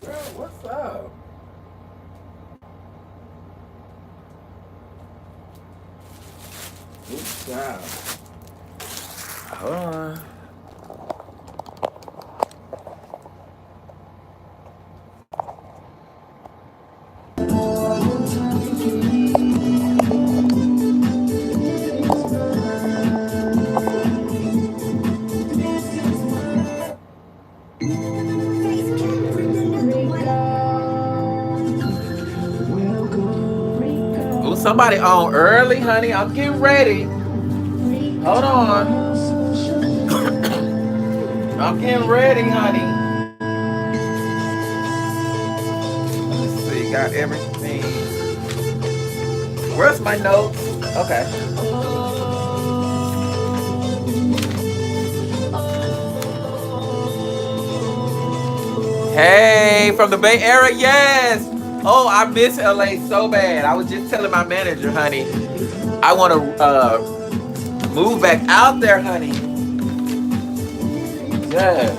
Girl, what's up? Good job. Hold on. Oh, somebody on early, honey. I'm getting ready. Hold on. I'm getting ready, honey. Let me see. Got everything. Where's my notes? Okay. Hey, from the Bay Area, yes. Oh, I miss LA so bad. I was just telling my manager, honey, I want to move back out there, honey. Yes.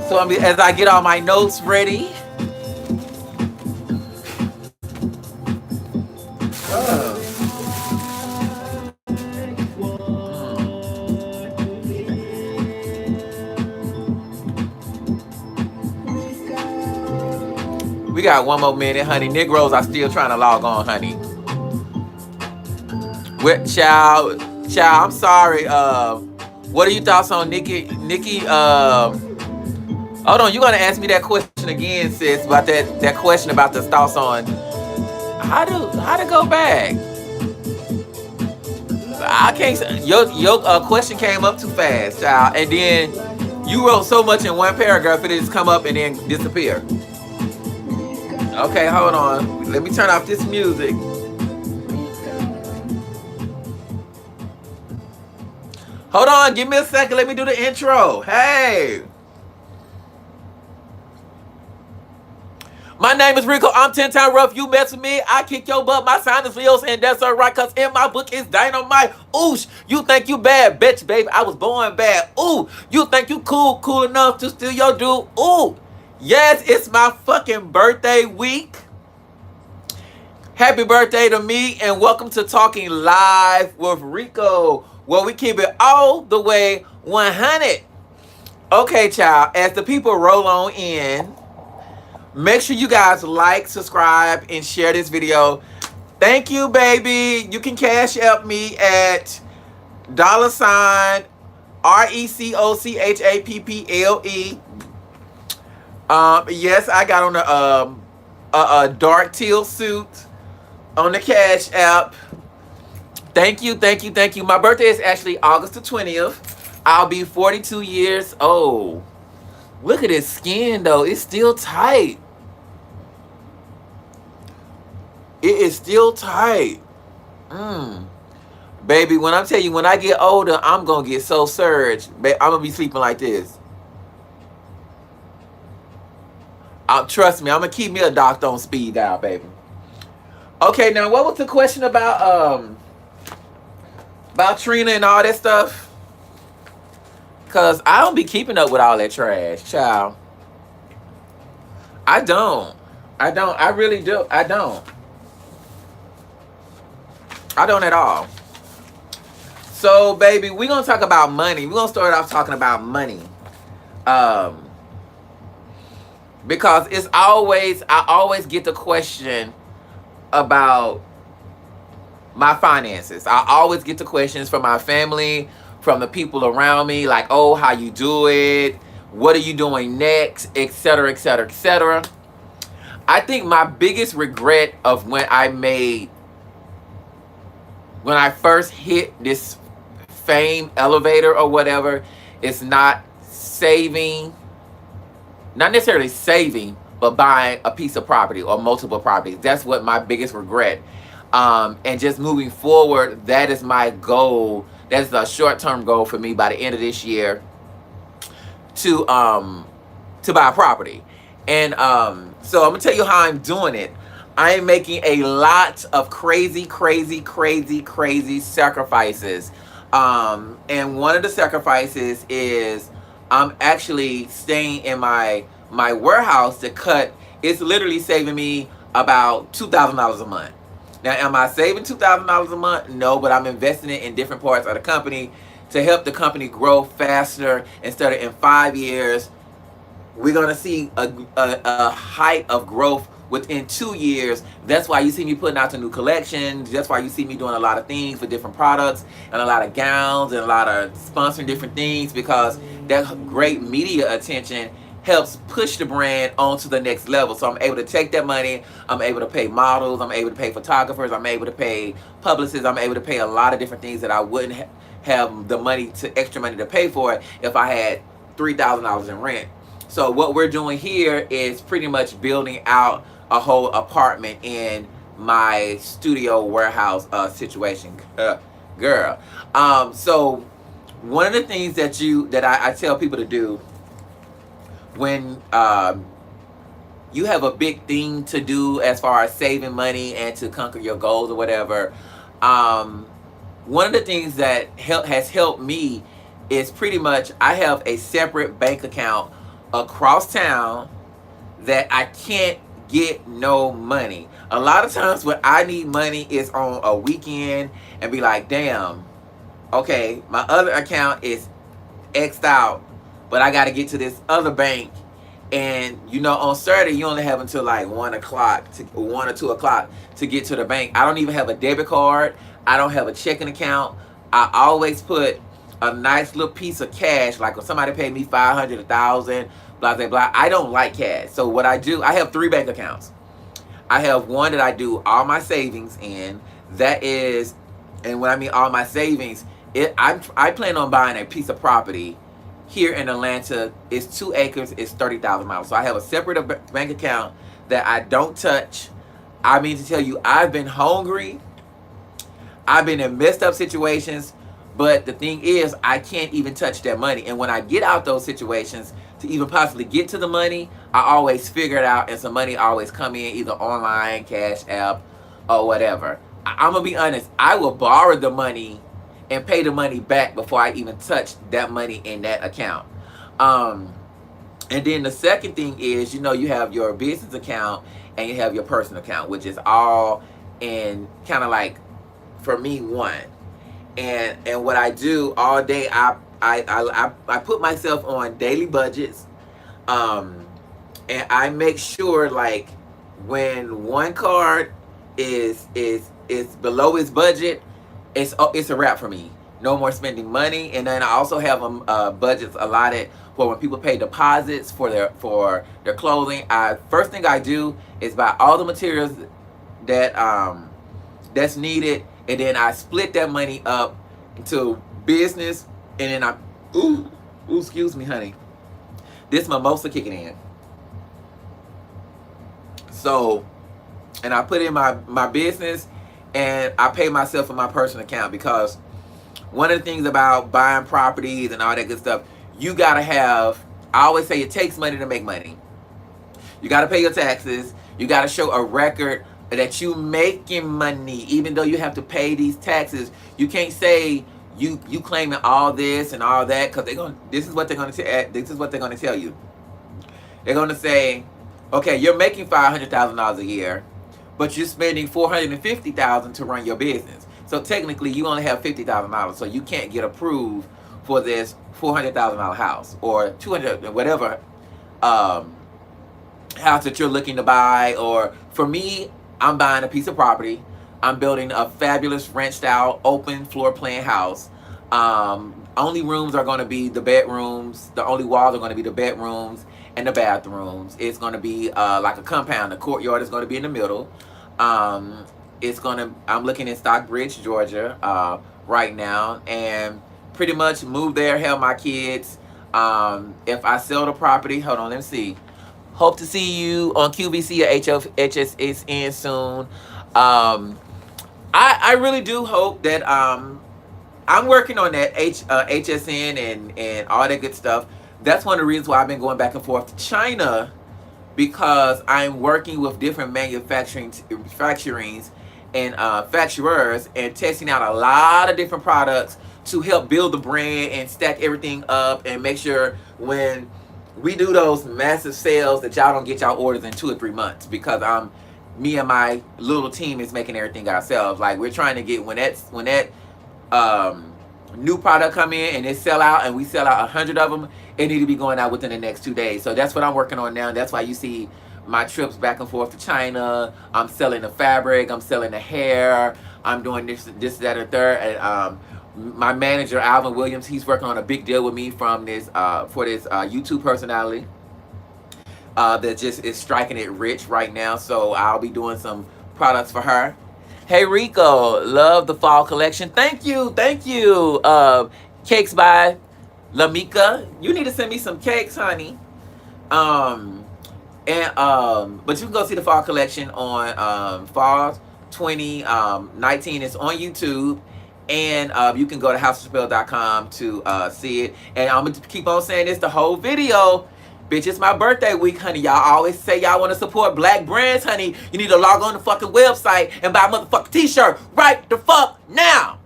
So as I get all my notes ready. We got one more minute, honey. Negroes are still trying to log on, honey. Child, I'm sorry. What are your thoughts on Nikki? Hold on, you gonna ask me that question again, sis, about that question about the thoughts on how to go back. I can't. Your question came up too fast, child, and then you wrote so much in one paragraph it just come up and then disappear. Okay, hold on. Let me turn off this music. Hold on, give me a second. Let me do the intro. Hey. My name is Reco. I'm 10 times rough. You mess with me, I kick your butt. My sign is Leo's, and that's alright, cause in my book is dynamite. Oosh, you think you bad, bitch, baby. I was born bad. Ooh, you think you cool enough to steal your dude. Ooh, yes, it's my fucking birthday week. Happy birthday to me, and welcome to Talking Live with Reco, where we keep it all the way 100. Okay, child, as the people roll on in, make sure you guys like, subscribe, and share this video. Thank you, baby. You can cash out me at $ RECOCHAPPLE. Yes, I got on a dark teal suit on the Cash App. Thank you. My birthday is actually August the 20th. I'll be 42 years old. Look at his skin, though. It's still tight. It is still tight. Baby, when I tell you, when I get older, I'm going to get so surged. I'm going to be sleeping like this. Trust me, I'm going to keep me a doctor on speed dial, baby. Okay, now what was the question about Trina and all that stuff? Because I don't be keeping up with all that trash, child. I don't. I really do. I don't at all. So, baby, we're going to talk about money. We're going to start off talking about money. Because I always get the question about my finances. I always get the questions from my family, from the people around me, like, oh, how you do it? What are you doing next? Etc., etc., etc. I think my biggest regret of when I first hit this fame elevator or whatever, is not necessarily saving, but buying a piece of property or multiple properties. That's what my biggest regret. And just moving forward, that is my goal. That's a short-term goal for me by the end of this year to buy a property. And so I'm gonna tell you how I'm doing it. I am making a lot of crazy sacrifices. And one of the sacrifices is I'm actually staying in my warehouse to cut. It's literally saving me about $2,000 a month. Now, am I saving $2,000 a month? No, but I'm investing it in different parts of the company to help the company grow faster. Instead of in 5 years, we're gonna see a height of growth within 2 years. That's why you see me putting out the new collections. That's why you see me doing a lot of things for different products and a lot of gowns and a lot of sponsoring different things, because that great media attention helps push the brand onto the next level. So I'm able to take that money, I'm able to pay models, I'm able to pay photographers, I'm able to pay publicists, I'm able to pay a lot of different things that I wouldn't have the money to extra money to pay for if I had $3,000 in rent. So what we're doing here is pretty much building out a whole apartment in my studio warehouse situation, girl. So one of the things that I tell people to do when you have a big thing to do as far as saving money and to conquer your goals or whatever, one of the things that has helped me is pretty much I have a separate bank account across town that I can't get no money. A lot of times when I need money is on a weekend and be like, damn, okay, my other account is X'd out, but I got to get to this other bank. And you know, on Saturday you only have until like 1 o'clock to 1 or 2 o'clock to get to the bank. I don't even have a debit card. I don't have a checking account. I always put a nice little piece of cash, like when somebody paid me 500, 1,000, blah blah blah. I don't like cash. So what I do, I have 3 bank accounts. I have one that I do all my savings in. That is, and when I mean all my savings, I plan on buying a piece of property here in Atlanta. It's 2 acres. It's 30,000 miles. So I have a separate bank account that I don't touch. I mean to tell you, I've been hungry. I've been in messed up situations, but the thing is, I can't even touch that money. And when I get out those situations, to even possibly get to the money, I always figure it out, and some money always come in, either online, Cash App, or whatever. I'm gonna be honest, I will borrow the money and pay the money back before I even touch that money in that account. And then the second thing is, you know, you have your business account and you have your personal account, which is all in kind of like, for me, one. And what I do all day, I put myself on daily budgets, and I make sure, like, when one card is below its budget, it's a wrap for me. No more spending money. And then I also have budgets allotted for when people pay deposits for their clothing. First thing I do is buy all the materials that that's needed, and then I split that money up into business, and then ooh, excuse me, honey. This mimosa kicking in. So, and I put in my business, and I pay myself in my personal account, because one of the things about buying properties and all that good stuff, you gotta have, I always say it takes money to make money. You gotta pay your taxes. You gotta show a record that you making money, even though you have to pay these taxes. You can't say you claiming all this and all that, because this is what they're gonna tell you. They're gonna say, okay, you're making $500,000 a year, but you're spending $450,000 to run your business. So technically, you only have $50,000, so you can't get approved for this $400,000 house or 200, whatever house that you're looking to buy. Or for me, I'm buying a piece of property. I'm building a fabulous ranch-style open floor plan house. Only rooms are going to be the bedrooms. The only walls are going to be the bedrooms and the bathrooms. It's going to be like a compound. The courtyard is going to be in the middle. I'm looking in Stockbridge, Georgia, right now, and pretty much move there, help my kids. If I sell the property, hold on, let me see. Hope to see you on QVC or HSN soon. I really do hope that I'm working on that HSN and all that good stuff. That's one of the reasons why I've been going back and forth to China, because I'm working with different manufacturings and facturers and testing out a lot of different products to help build the brand and stack everything up and make sure when we do those massive sales that y'all don't get y'all orders in 2 or 3 months, because me and my little team is making everything ourselves. Like, we're trying to get when that new product come in and it sell out and we sell out 100 of them, it need to be going out within the next 2 days. So that's what I'm working on now. That's why you see my trips back and forth to China. I'm selling the fabric, I'm selling the hair, I'm doing this, that, and third. And my manager Alvin Williams, he's working on a big deal with me from this for this YouTube personality that just is striking it rich right now. So I'll be doing some products for her. Hey Reco, love the fall collection. Thank you, thank you. Cakes by Lamika. You need to send me some cakes, honey. But you can go see the fall collection on fall 2019. It's on YouTube. And you can go to houseofchappelle.com to see it. And I'm going to keep on saying this the whole video. Bitch, it's my birthday week, honey. Y'all always say y'all want to support black brands, honey. You need to log on the fucking website and buy a motherfucking t-shirt right the fuck now.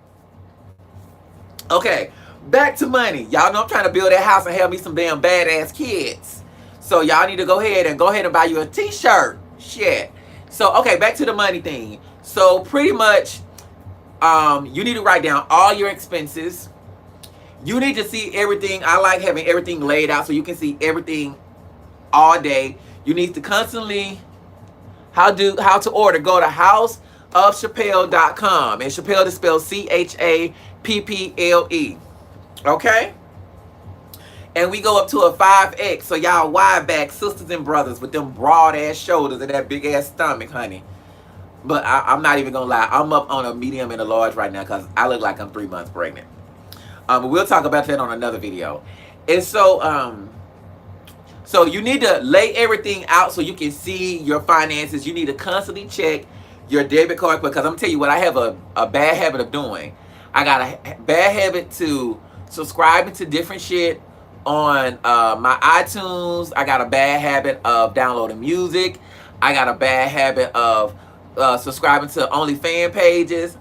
Okay, back to money. Y'all know I'm trying to build that house and have me some damn badass kids. So y'all need to go ahead and buy you a t-shirt. Shit. So, okay, back to the money thing. So, pretty much, you need to write down all your expenses. You need to see everything. I like having everything laid out so you can see everything all day. You need to constantly, how to order. Go to houseofchappelle.com. And Chappelle is spelled Chapple. Okay? And we go up to a 5X. So y'all wide back sisters and brothers with them broad ass shoulders and that big ass stomach, honey. But I'm not even gonna lie. I'm up on a medium and a large right now because I look like I'm 3 months pregnant. We'll talk about that on another video. And so, so you need to lay everything out so you can see your finances. You need to constantly check your debit card, because I'm telling you what, I have a bad habit of doing. I got a bad habit to subscribing to different shit on my iTunes. I got a bad habit of downloading music. I got a bad habit of subscribing to OnlyFans pages.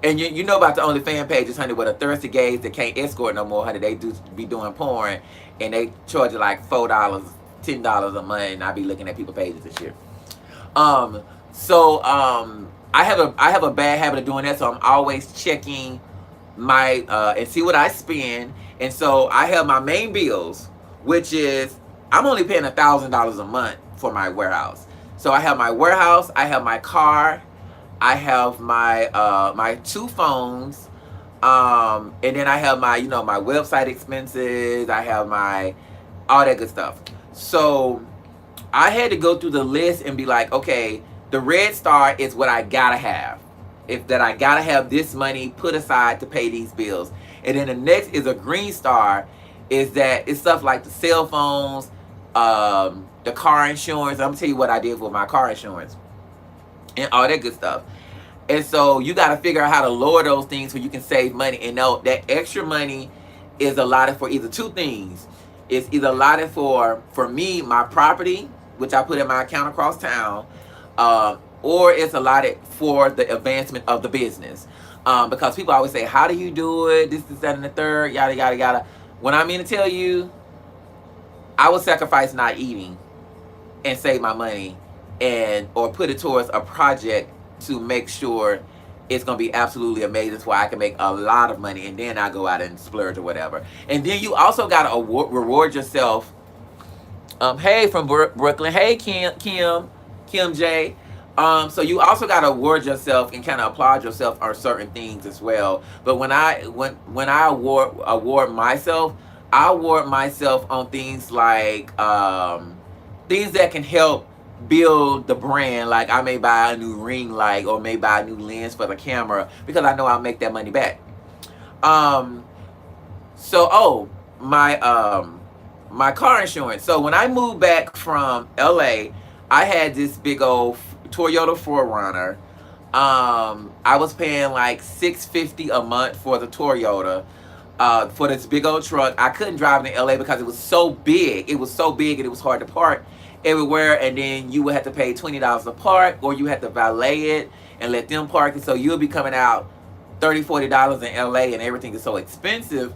And you know about the OnlyFans pages, honey, with a thirsty gays that can't escort no more, honey. They do be doing porn, and they charge you like $4, $10 a month, and I be looking at people's pages and shit. I have a bad habit of doing that, so I'm always checking my and see what I spend. And so I have my main bills, which is I'm only paying $1,000 a month for my warehouse. So I have my warehouse, I have my car, I have my my 2 phones, and then I have my my website expenses. I have my all that good stuff. So I had to go through the list and be like, okay, the red star is what I gotta have. I gotta have this money put aside to pay these bills. And then the next is a green star, is that it's stuff like the cell phones, the car insurance. I'm gonna tell you what I did with my car insurance and all that good stuff. And so you got to figure out how to lower those things so you can save money. And know that extra money is allotted for either 2 things. It's either allotted for me, my property, which I put in my account across town, or it's allotted for the advancement of the business. Because people always say, how do you do it? This, that, and the third, yada, yada, yada. When I mean to tell you, I would sacrifice not eating and save my money or put it towards a project to make sure it's going to be absolutely amazing so I can make a lot of money, and then I go out and splurge or whatever. And then you also got to reward yourself. Hey, from Brooklyn. Hey, Kim J. So you also got to reward yourself and kind of applaud yourself on certain things as well. But when I award myself, I award myself on things like things that can help build the brand. Like I may buy a new ring light or may buy a new lens for the camera because I know I'll make that money back. My car insurance. So when I moved back from LA, I had this big old Toyota 4Runner. I was paying like $650 a month for the Toyota. For this big old truck. I couldn't drive in LA because it was so big. It was so big and it was hard to park everywhere. And then you would have to pay $20 a park, or you had to valet it and let them park it. So you'll be coming out $30, $40 in LA, and everything is so expensive.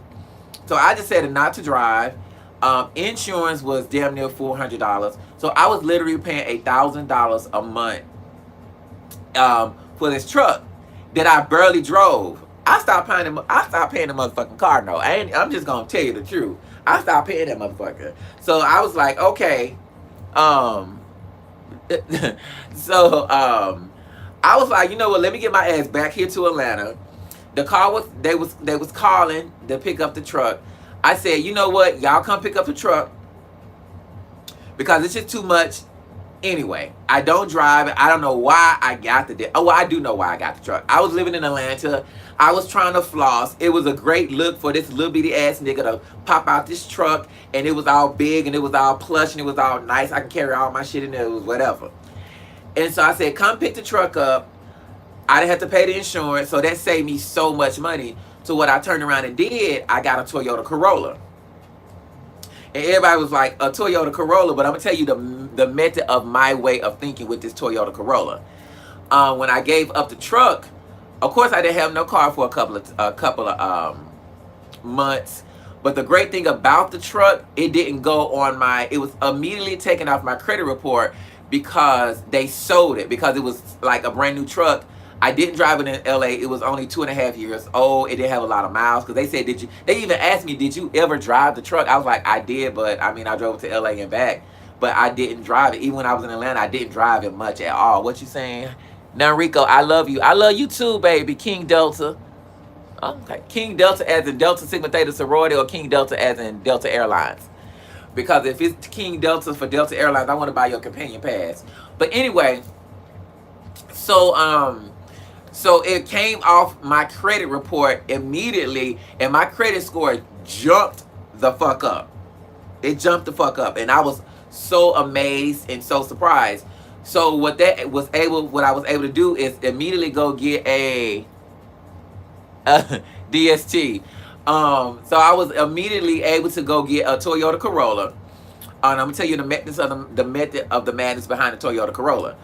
So I decided not to drive. Insurance was damn near $400. So I was literally paying $1,000 a month for this truck that I barely drove. I stopped paying the motherfucking car note. I'm just gonna tell you the truth. I stopped paying that motherfucker. So I was like, okay. So I was like, you know what? Let me get my ass back here to Atlanta. The car was they was calling to pick up the truck. I said, you know what? Y'all come pick up the truck because it's just too much. Anyway, I don't drive it. I don't know why I got the well, I do know why I got the truck. I was living in Atlanta. I was trying to floss. It was a great look for this little bitty ass nigga to pop out this truck, and it was all big and it was all plush and it was all nice. I can carry all my shit in there. It was whatever. And so I said, come pick the truck up. I didn't have to pay the insurance, so that saved me so much money. So what I turned around and did, I got a Toyota Corolla. And everybody was like, a Toyota Corolla, but I'm going to tell you the method of my way of thinking with this Toyota Corolla. When I gave up the truck, of course I didn't have no car for a couple of months. But the great thing about the truck, it didn't go on it was immediately taken off my credit report because they sold it, because it was like a brand new truck. I didn't drive it in LA. It was only 2.5 years old. It didn't have a lot of miles. Because they said, they even asked me, did you ever drive the truck? I was like, I did, but I mean, I drove it to LA and back. But I didn't drive it. Even when I was in Atlanta, I didn't drive it much at all. What you saying? Now, Reco, I love you. I love you too, baby. King Delta. Okay. King Delta as in Delta Sigma Theta Sorority, or King Delta as in Delta Airlines. Because if it's King Delta for Delta Airlines, I want to buy your companion pass. But anyway, so it came off my credit report immediately, and my credit score jumped the fuck up. It jumped the fuck up, and I was so amazed and so surprised. So what I was able to do is immediately go get a DST. So I was immediately able to go get a Toyota Corolla. And I'm gonna tell you the method of the madness behind the Toyota Corolla.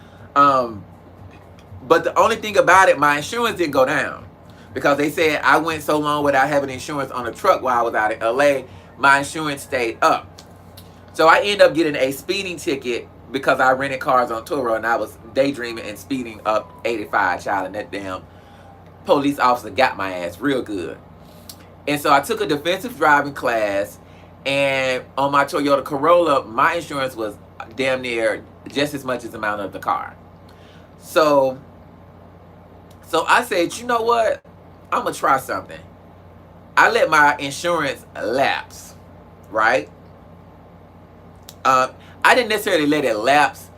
But the only thing about it, my insurance didn't go down, because they said I went so long without having insurance on the truck while I was out in LA, my insurance stayed up. So I ended up getting a speeding ticket because I rented cars on Turo, and I was daydreaming and speeding up 85, child, and that damn police officer got my ass real good. And so I took a defensive driving class, and on my Toyota Corolla, my insurance was damn near just as much as the amount of the car. So I said, you know what? I'm going to try something. I let my insurance lapse, right? I didn't necessarily let it lapse.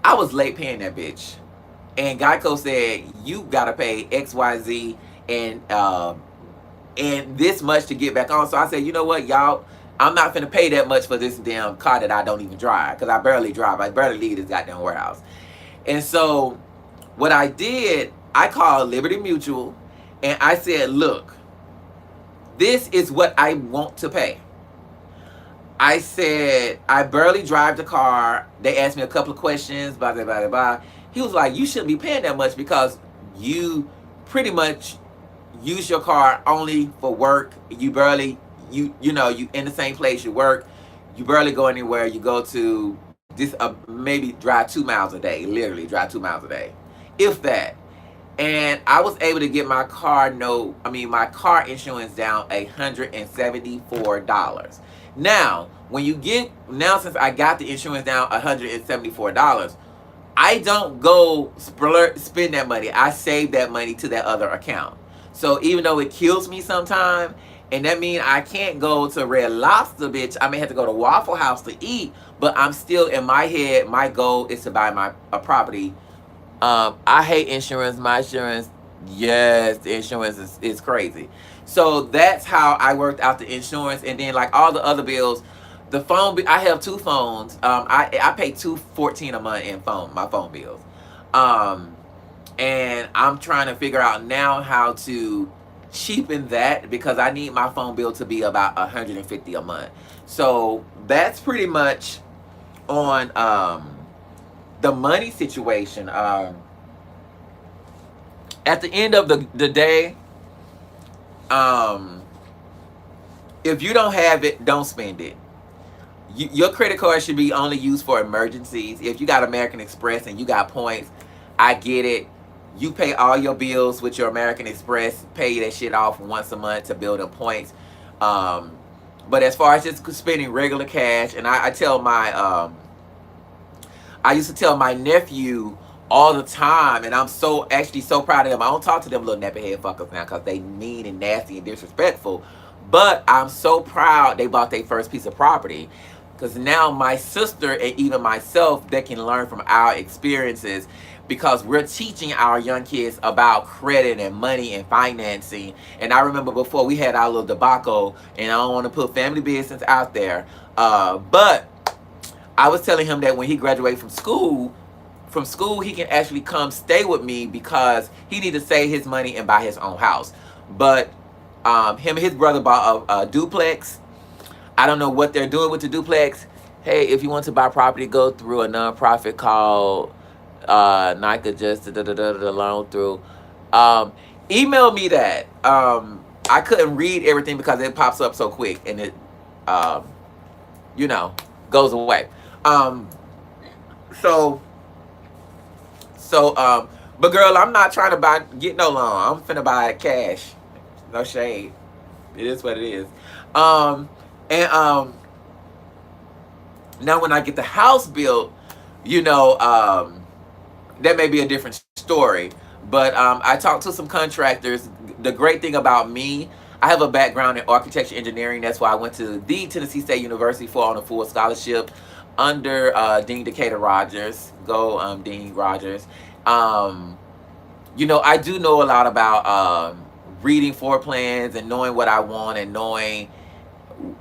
I was late paying that bitch. And Geico said, you got to pay XYZ and this much to get back on. So I said, you know what, y'all? I'm not finna pay that much for this damn car that I don't even drive, because I barely drive. I barely leave this goddamn warehouse. And so what I did, I called Liberty Mutual, and I said, look, this is what I want to pay. I said, I barely drive the car. They asked me a couple of questions, blah, blah, blah, blah. He was like, you shouldn't be paying that much because you pretty much use your car only for work. You barely, you in the same place you work. You barely go anywhere. You go to this, maybe drive 2 miles a day, literally drive 2 miles a day, if that. And I was able to get my car insurance down $174. Now, since I got the insurance down $174, I don't go spend that money. I save that money to that other account. So even though it kills me sometime, and that means I can't go to Red Lobster, bitch, I may have to go to Waffle House to eat, but I'm still, in my head, my goal is to buy a property. I hate insurance. My insurance, yes, the insurance is crazy. So that's how I worked out the insurance. And then, like all the other bills, the phone, I have 2 phones. I pay $214 a month in my phone bills. And I'm trying to figure out now how to cheapen that, because I need my phone bill to be about $150 a month. So that's pretty much on the money situation. At the end of the day, Um, if you don't have it, don't spend it. Your credit card should be only used for emergencies. If you got American Express and you got points, I get it. You pay all your bills with your American Express, pay that shit off once a month to build up points. Um, but as far as just spending regular cash, and I tell my, I used to tell my nephew all the time, and I'm actually so proud of them. I don't talk to them little nappy head fuckers now because they mean and nasty and disrespectful. But I'm so proud they bought their first piece of property, because now my sister and even myself, they can learn from our experiences, because we're teaching our young kids about credit and money and financing. And I remember before we had our little debacle, and I don't want to put family business out there, but I was telling him that when he graduated from school, he can actually come stay with me, because he need to save his money and buy his own house. But him and his brother bought a duplex. I don't know what they're doing with the duplex. Hey, if you want to buy property, go through a nonprofit called Nike Just the loan through. Email me that. I couldn't read everything because it pops up so quick, and it goes away. But girl, I'm not trying to get no loan. I'm finna buy it cash. No shade. It is what it is. Now when I get the house built, that may be a different story. But I talked to some contractors. The great thing about me, I have a background in architecture engineering. That's why I went to the Tennessee State University on a full scholarship under Dean Decatur Rogers. Go, Dean Rogers. I do know a lot about reading floor plans and knowing what I want, and knowing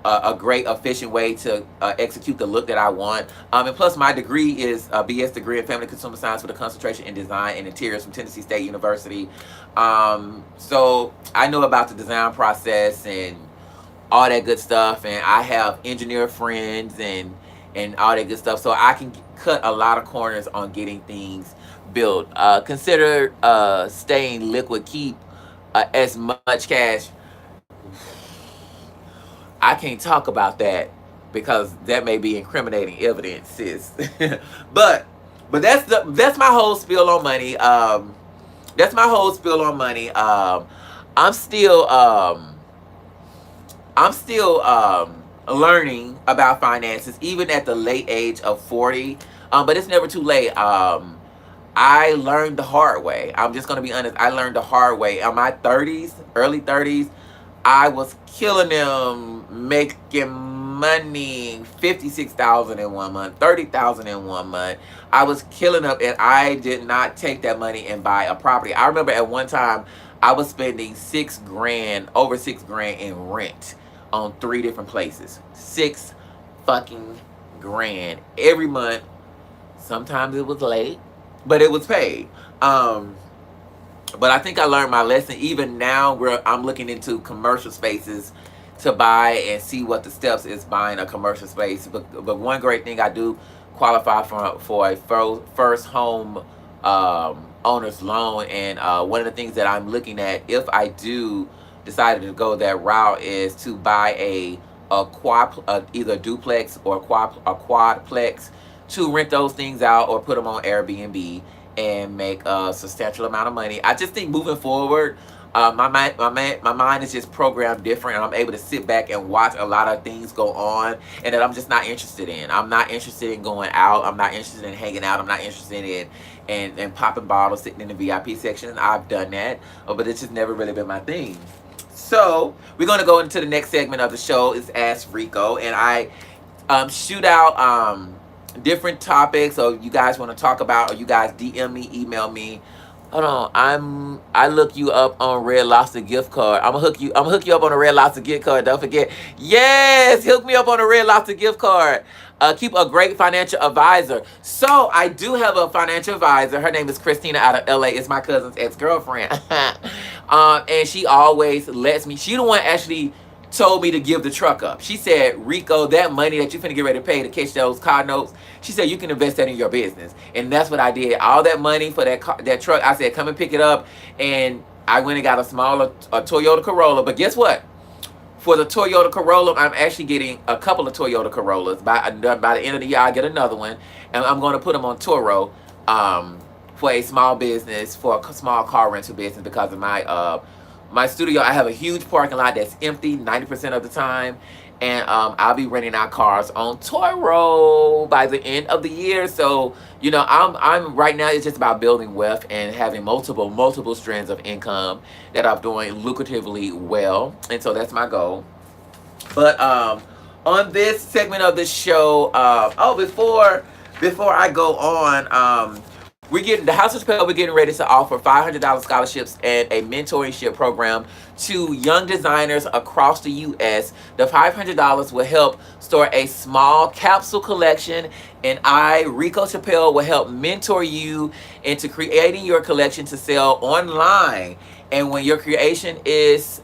a great efficient way to execute the look that I want. And plus my degree is a BS degree in family consumer science with a concentration in design and interiors from Tennessee State University. So I know about the design process and all that good stuff, and I have engineer friends and all that good stuff, so I can cut a lot of corners on getting things built. Consider staying liquid, keep as much cash. I can't talk about that because that may be incriminating evidence, sis. but that's my whole spiel on money. That's my whole spiel on money. I'm still learning about finances, even at the late age of 40. But it's never too late. I learned the hard way. I'm just gonna be honest. I learned the hard way. In my 30s, early 30s, I was killing them, making money, $56,000 in 1 month, $30,000 in 1 month. I was killing up, and I did not take that money and buy a property. I remember at one time I was spending over $6,000 in rent on 3 different places. $6 fucking grand every month. Sometimes it was late, but it was paid. But I think I learned my lesson. Even now, where I'm looking into commercial spaces to buy and see what the steps is buying a commercial space. But one great thing, I do qualify for a first home owner's loan. And one of the things that I'm looking at, if I do decide to go that route, is to buy either a duplex or a quadplex, to rent those things out or put them on Airbnb and make a substantial amount of money. I just think moving forward, my mind is just programmed different, and I'm able to sit back and watch a lot of things go on, and that I'm just not interested in. I'm not interested in going out. I'm not interested in hanging out. I'm not interested in popping bottles, sitting in the VIP section. I've done that, but it's just never really been my thing. So we're going to go into the next segment of the show. It's Ask Reco, and I shoot out different topics, or you guys want to talk about, or you guys DM me, email me. Hold on, I look you up on Red Lobster gift card. I'm gonna hook you up on a Red Lobster gift card. Don't forget. Yes, hook me up on a Red Lobster gift card. Keep a great financial advisor. So I do have a financial advisor. Her name is Christina out of LA. It's my cousin's ex-girlfriend. And she always lets me. She the one actually told me to give the truck up. She said, Reco, that money that you finna get ready to pay to catch those car notes, she said, you can invest that in your business. And that's what I did. All that money for that truck, I said, come and pick it up. And I went and got a Toyota Corolla. But guess what? For the Toyota Corolla, I'm actually getting a couple of Toyota Corollas. By the end of the year, I'll get another one. And I'm going to put them on Turo for a small business, for a small car rental business, because of my studio. I have a huge parking lot that's empty 90% of the time. And I'll be renting out cars on Turo by the end of the year. So, you know, I'm right now, it's just about building wealth and having multiple strands of income that I'm doing lucratively well. And so that's my goal. But on this segment of the show, before I go on, we're getting the House of Chapple. We're getting ready to offer $500 scholarships and a mentorship program to young designers across the U.S. The $500 will help start a small capsule collection, and Reco Chapple, will help mentor you into creating your collection to sell online. And when your creations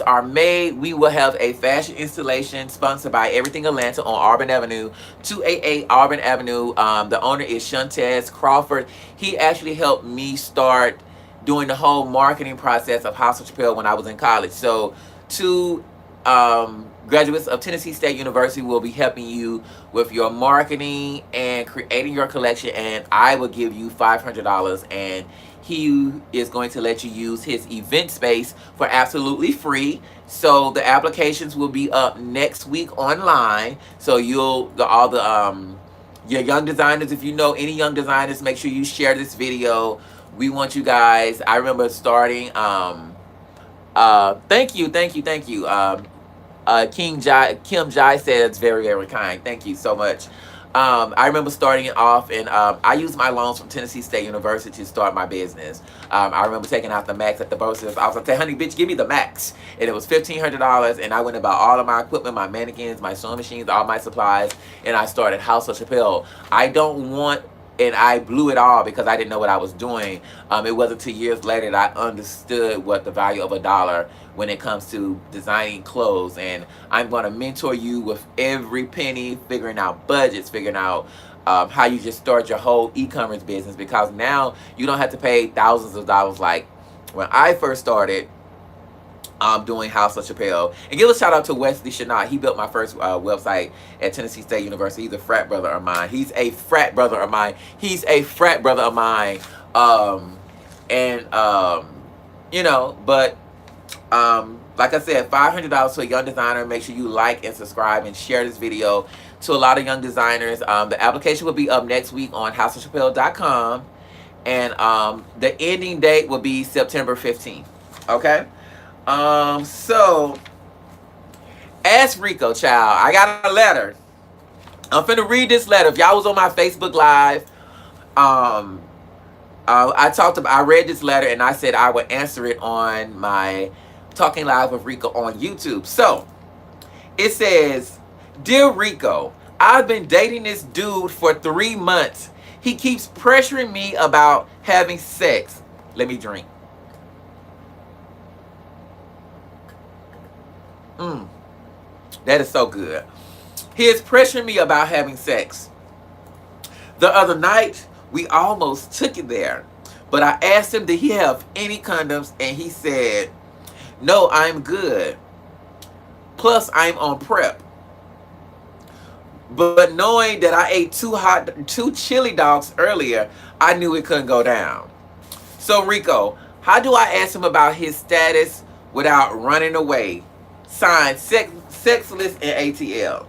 are made, we will have a fashion installation sponsored by Everything Atlanta on Auburn Avenue, 288 Auburn Avenue. The owner is Shantez Crawford. He actually helped me start doing the whole marketing process of House of Chapple when I was in college. So two graduates of Tennessee State University will be helping you with your marketing and creating your collection, and I will give you $500, and he is going to let you use his event space for absolutely free. So the applications will be up next week online. So your young designers, if you know any young designers, make sure you share this video. We want you guys. I remember starting. Thank you. Kim Jai said it's very, very kind. Thank you so much. I remember starting it off, and I used my loans from Tennessee State University to start my business. I remember taking out the max at the bourses. I was like, honey, bitch, give me the max. And it was $1,500, and I went and bought all of my equipment, my mannequins, my sewing machines, all my supplies, and I started House of Chapple. And I blew it all because I didn't know what I was doing. It wasn't 2 years later that I understood what the value of $1 when it comes to designing clothes. And I'm going to mentor you with every penny, figuring out budgets, figuring out how you just start your whole e-commerce business, because now you don't have to pay thousands of dollars like when I first started doing House of Chapple. And give a shout out to Wesley Chanat. He built my first website at Tennessee State University. He's a frat brother of mine. You know, but like I said, $500 to a young designer. Make sure you like and subscribe and share this video to a lot of young designers. The application will be up next week on houseofchapple.com, and the ending date will be September 15th. Okay. So, ask Reco, child. I got a letter. I'm finna read this letter. If y'all was on my Facebook Live, I read this letter, and I said I would answer it on my Talking Live with Reco on YouTube. So, it says, Dear Reco, I've been dating this dude for 3 months. He keeps pressuring me about having sex. Let me drink. That is so good. He is pressuring me about having sex. The other night, we almost took it there. But I asked him, did he have any condoms? And he said, no, I'm good. Plus, I'm on prep. But knowing that I ate two chili dogs earlier, I knew it couldn't go down. So, Reco, how do I ask him about his status without running away? Signed, Sexless and ATL.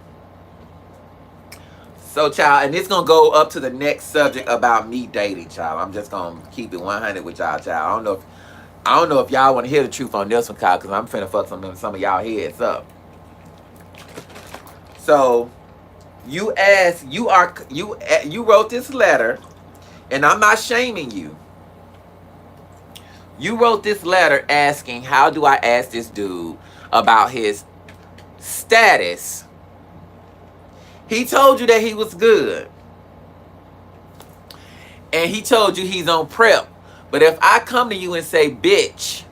So, child, and it's going to go up to the next subject about me dating, child. I'm just going to keep it 100 with y'all, child. I don't know if y'all want to hear the truth on this one, child, because I'm finna fuck some of y'all heads up. So, you wrote this letter, and I'm not shaming you. You wrote this letter asking, how do I ask this dude about his status? He told you that he was good, and he told you he's on prep. But if I come to you and say, bitch,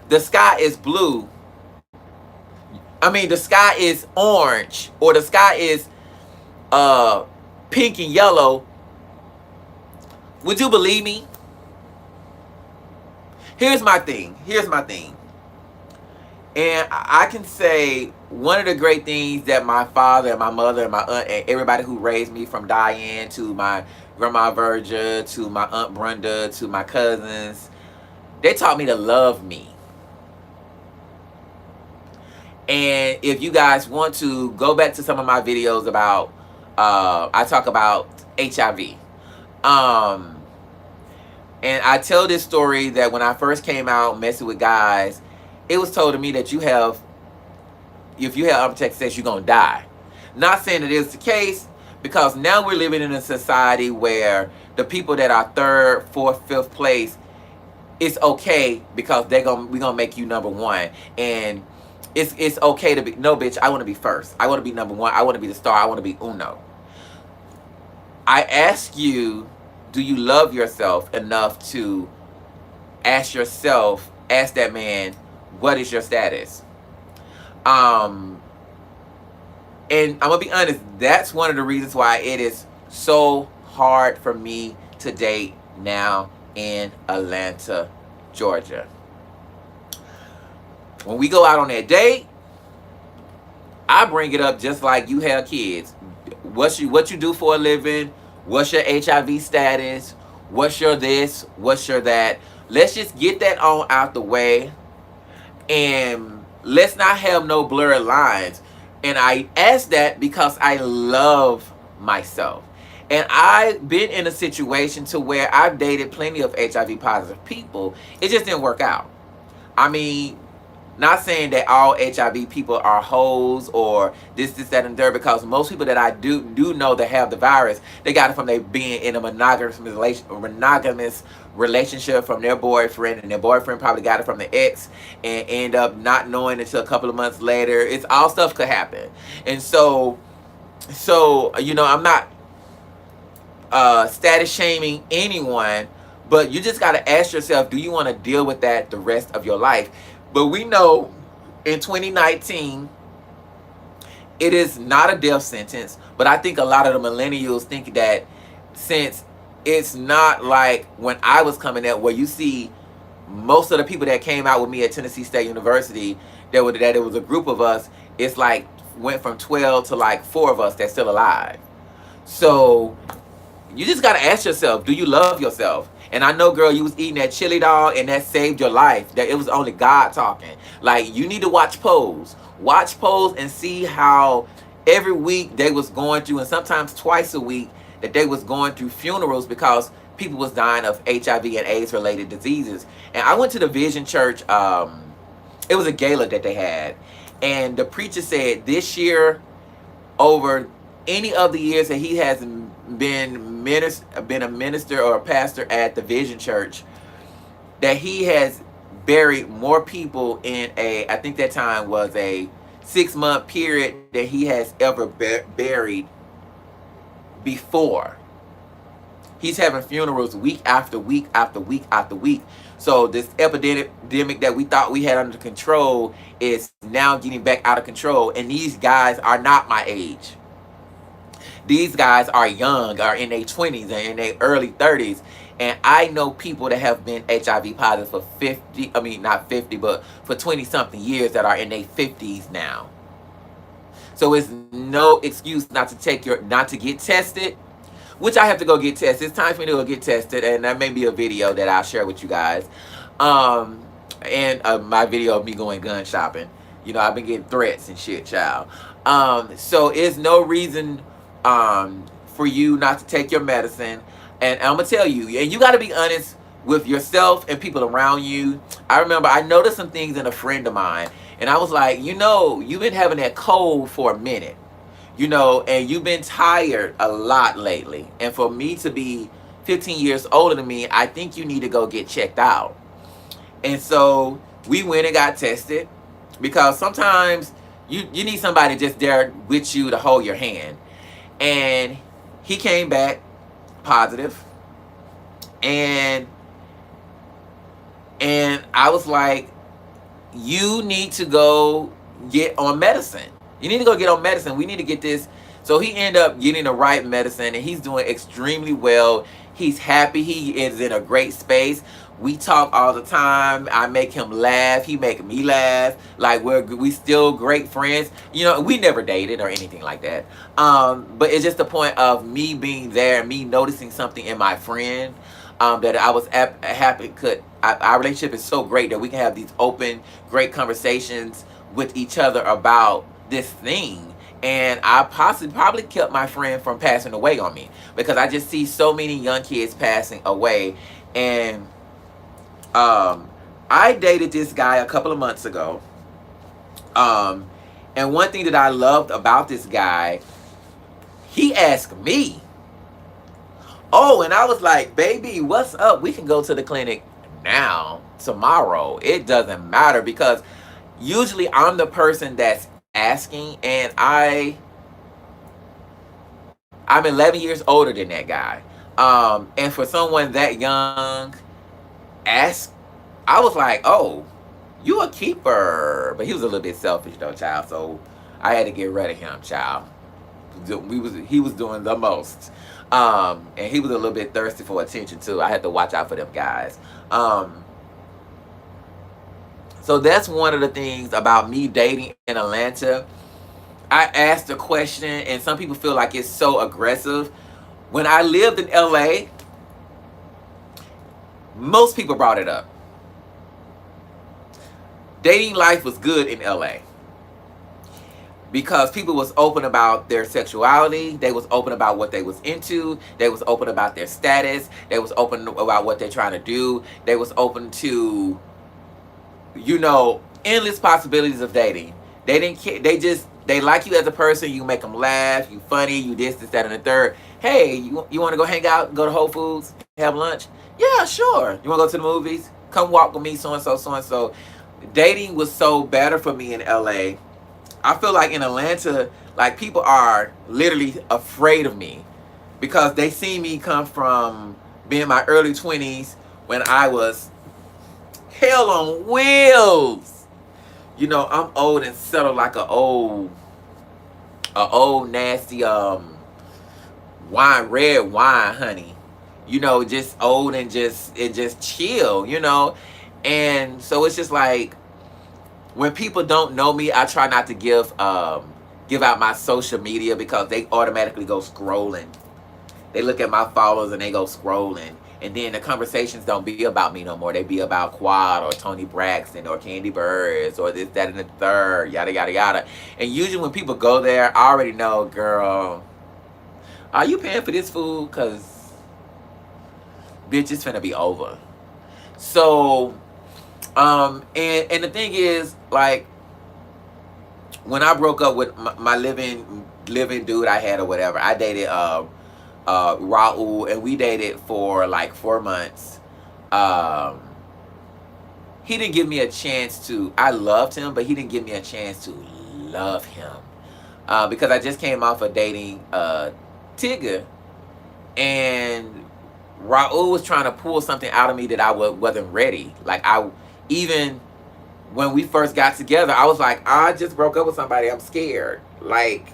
the sky is blue, the sky is orange, or the sky is pink and yellow, would you believe me? Here's my thing. And I can say one of the great things that my father and my mother and my aunt and everybody who raised me, from Diane to my grandma Virgia to my aunt Brenda to my cousins, they taught me to love me. And if you guys want to go back to some of my videos about, I talk about HIV. And I tell this story that when I first came out messing with guys, it was told to me that if you have unprotected sex, you're going to die. Not saying that it's the case, because now we're living in a society where the people that are third, fourth, fifth place, it's okay because we're gonna make you number one. And it's okay to be, no bitch, I want to be first. I want to be number one. I want to be the star. I want to be uno. I ask you, do you love yourself enough to ask that man, what is your status? And I'm gonna be honest, that's one of the reasons why it is so hard for me to date now in Atlanta, Georgia. When we go out on that date, I bring it up just like you have kids. What you do for a living? What's your HIV status? What's your this? What's your that? Let's just get that on out the way, and let's not have no blurred lines. And I ask that because I love myself. And I've been in a situation to where I've dated plenty of HIV positive people. It just didn't work out. I mean, not saying that all HIV people are hoes or this, that, and third, because most people that I do know that have the virus, they got it from they being in a monogamous relationship from their boyfriend, and their boyfriend probably got it from the ex and end up not knowing until a couple of months later. It's all stuff could happen. And so you know, I'm not status shaming anyone, but you just got to ask yourself, do you want to deal with that the rest of your life? But we know in 2019, it is not a death sentence. But I think a lot of the millennials think that, since it's not like when I was coming up, where you see most of the people that came out with me at Tennessee State University, that it was a group of us, it's like went from 12 to like 4 of us that's still alive. So you just got to ask yourself, do you love yourself? And I know, girl, you was eating that chili dog and that saved your life. That it was only God talking. Like, you need to watch Pose. Watch Pose and see how every week they was going through, and sometimes twice a week, that they was going through funerals because people was dying of HIV and AIDS related diseases. And I went to the Vision Church. It was a gala that they had. And the preacher said this year, over any of the years that he has been a minister or a pastor at the Vision Church, that he has buried more people in I think that time was a 6-month period that he has ever buried before. He's having funerals week after week after week after week. So this epidemic that we thought we had under control is now getting back out of control. And these guys are not my age. These guys are young, are in their 20s and in their early 30s. And I know people that have been HIV positive for 50, I mean, not 50, but for 20-something years that are in their 50s now. So it's no excuse not to get tested, which I have to go get tested. It's time for me to go get tested, and that may be a video that I'll share with you guys. And my video of me going gun shopping. You know, I've been getting threats and shit, child. So it's no reason for you not to take your medicine. And I'm gonna tell you, and you got to be honest with yourself and people around you. I remember I noticed some things in a friend of mine, and I was like, you know, you've been having that cold for a minute, you know, and you've been tired a lot lately. And for me to be 15 years older than me, I think you need to go get checked out. And so we went and got tested, because sometimes you need somebody just there with you to hold your hand. And he came back positive, and I was like, you need to go get on medicine. You need to go get on medicine. We need to get this So he ended up getting the right medicine, and he's doing extremely well. He's happy. He is in a great space. We talk all the time. I make him laugh. He make me laugh. Like we still great friends. You know, we never dated or anything like that. But it's just the point of me being there, me noticing something in my friend, that I was happy. Our relationship is so great that we can have these open, great conversations with each other about this thing. And I possibly probably kept my friend from passing away on me, because I just see so many young kids passing away. And I dated this guy a couple of months ago. And one thing that I loved about this guy, he asked me, oh, and I was like, baby, what's up? We can go to the clinic now, tomorrow. It doesn't matter, because usually I'm the person that's asking, and I'm 11 years older than that guy. And for someone that young, ask, I was like, oh, you a keeper. But he was a little bit selfish though, child. So I had to get rid of him, child. He was doing the most. And he was a little bit thirsty for attention too. I had to watch out for them guys. So that's one of the things about me dating in Atlanta. I asked a question, and some people feel like it's so aggressive. When I lived in LA, most people brought it up. Dating life was good in LA because people was open about their sexuality. They was open about what they was into. They was open about their status. They was open about what they're trying to do. They was open to, you know, endless possibilities of dating. They didn't care. They like you as a person. You make them laugh. You funny. You this, that, and the third. Hey, you want to go hang out? Go to Whole Foods? Have lunch? Yeah, sure. You want to go to the movies? Come walk with me, so and so, so and so. Dating was so better for me in LA. I feel like in Atlanta, like, people are literally afraid of me because they see me come from being in my early 20s when I was hell on wheels. You know, I'm old and settled like a old nasty red wine, honey. You know, just old and just chill, you know. And so it's just like, when people don't know me, I try not to give out my social media because they automatically go scrolling. They look at my followers and they go scrolling. And then the conversations don't be about me no more. They be about Quad or Tony Braxton or Candy Birds or this, that, and the third, yada, yada, yada. And usually when people go there, I already know, girl, are you paying for this food? Because, bitch, it's finna be over. So, and the thing is, like, when I broke up with my living dude I had or whatever, I dated Raul, and we dated for like 4 months. He didn't give me a chance to. I loved him, but he didn't give me a chance to love him because I just came off of dating Tigger, and Raul was trying to pull something out of me that I wasn't ready. Like, even when we first got together, I was like, I just broke up with somebody. I'm scared. Like,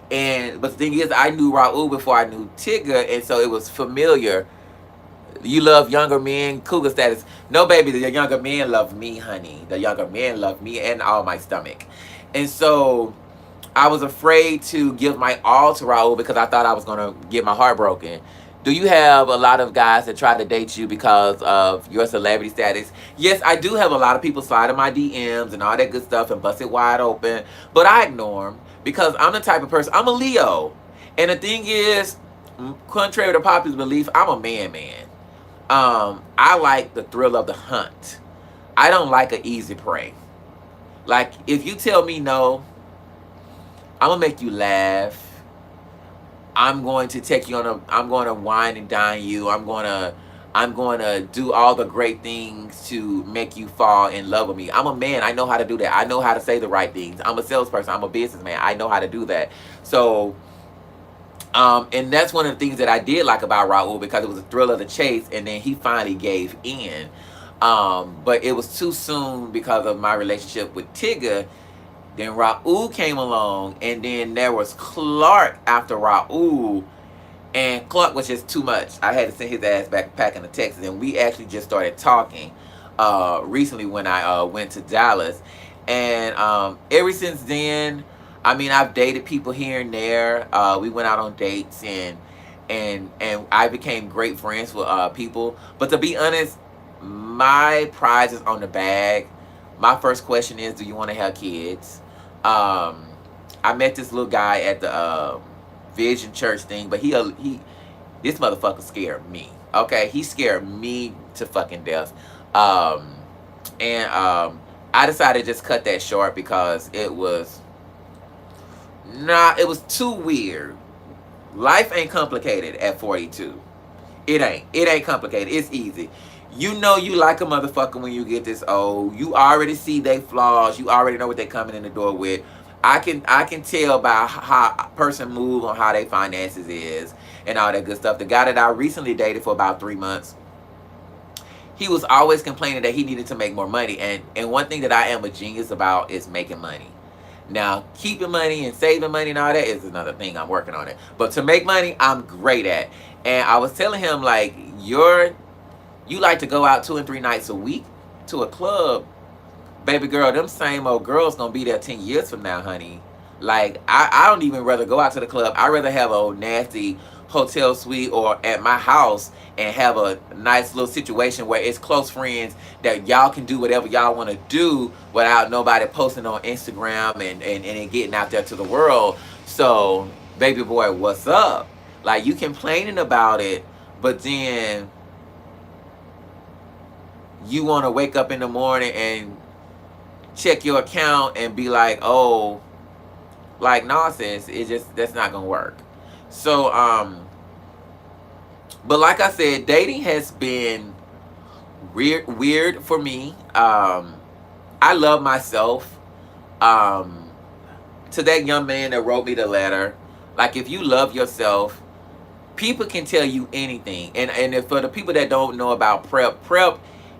but the thing is, I knew Raul before I knew Tigger, and so it was familiar. You love younger men, cougar status. No, baby, the younger men love me, honey. The younger men love me and all my stomach. And so I was afraid to give my all to Raul because I thought I was going to get my heart broken. Do you have a lot of guys that try to date you because of your celebrity status? Yes, I do have a lot of people slide in my DMs and all that good stuff and bust it wide open. But I ignore them because I'm the type of person, I'm a Leo. And the thing is, contrary to popular belief, I'm a man. I like the thrill of the hunt. I don't like an easy prey. Like, if you tell me no, I'm going to make you laugh. I'm going to take you on I'm going to wine and dine you. I'm going to do all the great things to make you fall in love with me. I'm a man. I know how to do that. I know how to say the right things. I'm a salesperson. I'm a businessman. I know how to do that. So, and that's one of the things that I did like about Raul because it was a thrill of the chase, and then he finally gave in. But it was too soon because of my relationship with Tigger. Then Raul came along, and then there was Clark after Raul, and Clark was just too much. I had to send his ass back packing to Texas, and we actually just started talking recently when I went to Dallas, and ever since then, I mean, I've dated people here and there. We went out on dates, and I became great friends with people. But to be honest, my prize is on the bag. My first question is, do you want to have kids? Um, I met this little guy at the Vision Church thing, but he this motherfucker scared me. Okay, he scared me to fucking death. Um, and I decided to just cut that short because it was too weird. Life ain't complicated at 42. It ain't. It ain't complicated. It's easy. You know you like a motherfucker when you get this old. You already see they flaws. You already know what they coming in the door with. I can tell by how a person move on how they finances is and all that good stuff. The guy that I recently dated for about 3 months, he was always complaining that he needed to make more money. And one thing that I am a genius about is making money. Now, keeping money and saving money and all that is another thing. I'm working on it. But to make money, I'm great at. And I was telling him, like, you like to go out 2 and 3 nights a week to a club. Baby girl, them same old girls gonna be there 10 years from now, honey. Like, I don't even rather go out to the club. I'd rather have a old nasty hotel suite or at my house and have a nice little situation where it's close friends that y'all can do whatever y'all want to do without nobody posting on Instagram and getting out there to the world. So, baby boy, what's up? Like, you complaining about it, but then you want to wake up in the morning and check your account and be like, oh, like nonsense. It just, that's not gonna work. So but like I said, dating has been weird for me. I love myself. To that young man that wrote me the letter, like, if you love yourself, people can tell you anything. And if, for the people that don't know about prep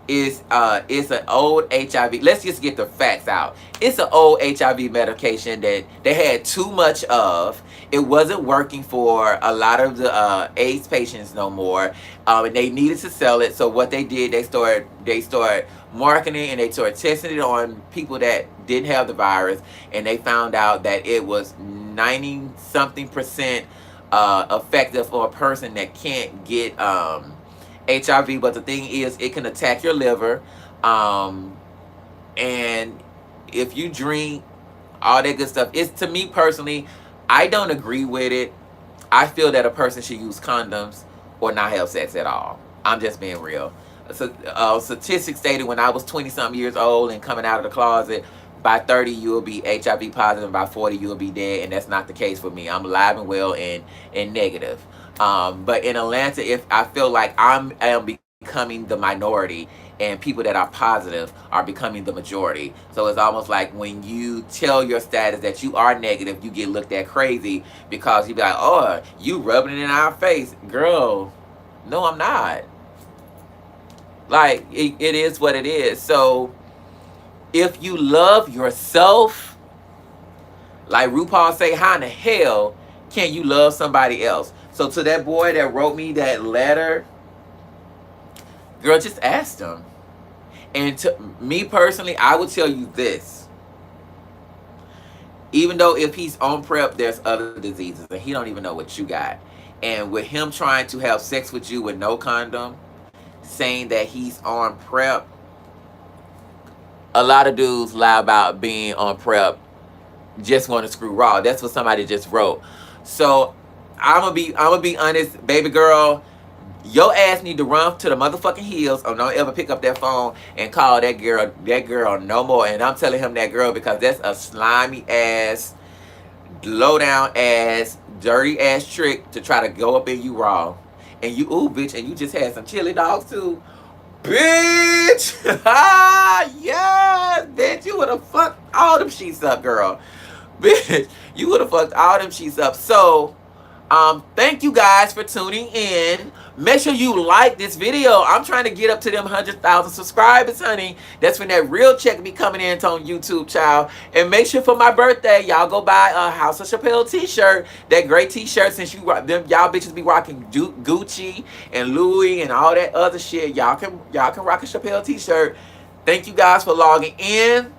is it's an old HIV. Let's just get the facts out. It's an old HIV medication that they had too much of. It wasn't working for a lot of the AIDS patients no more, and they needed to sell it. So what they did, they started marketing, and they started testing it on people that didn't have the virus, and they found out that it was 90 something percent effective for a person that can't get HIV. But the thing is, it can attack your liver, and if you drink all that good stuff, it's, to me personally, I don't agree with it. I feel that a person should use condoms or not have sex at all. I'm just being real. So, statistics stated when I was 20 something years old and coming out of the closet, by 30 you will be HIV positive, and by 40 you will be dead, and that's not the case for me. I'm alive and well and negative. But in Atlanta, if I feel like I am becoming the minority, and people that are positive are becoming the majority. So it's almost like when you tell your status that you are negative, you get looked at crazy because you be like, oh, you rubbing it in our face. Girl, no, I'm not. Like, it is what it is. So if you love yourself, like RuPaul say, how in the hell can you love somebody else? So to that boy that wrote me that letter, girl, just ask them. And to me personally, I would tell you this. Even though if he's on prep, there's other diseases, and he don't even know what you got. And with him trying to have sex with you with no condom, saying that he's on prep, a lot of dudes lie about being on prep, just want to screw raw. That's what somebody just wrote. So I'm gonna be honest, baby girl. Your ass need to run to the motherfucking hills, or don't ever pick up that phone and call that girl no more. And I'm telling him that girl because that's a slimy ass, low down ass, dirty ass trick to try to go up in you raw. And you, ooh, bitch, and you just had some chili dogs too. Bitch! Yes, bitch, you would have fucked all them sheets up, girl. Bitch, you would have fucked all them sheets up. So, Thank you guys for tuning in. Make sure you like this video. I'm trying to get up to them 100,000 subscribers, honey. That's when that real check be coming in on YouTube, child. And make sure for my birthday, y'all go buy a House of Chapple t-shirt. That great t-shirt, since you them y'all bitches be rocking Gucci and Louis and all that other shit. Y'all can rock a Chapple t-shirt. Thank you guys for logging in.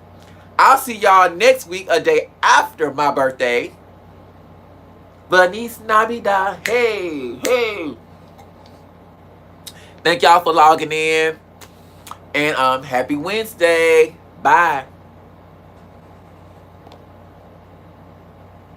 I'll see y'all next week, a day after my birthday. Feliz Navidad. Hey, hey. Thank y'all for logging in. And happy Wednesday. Bye.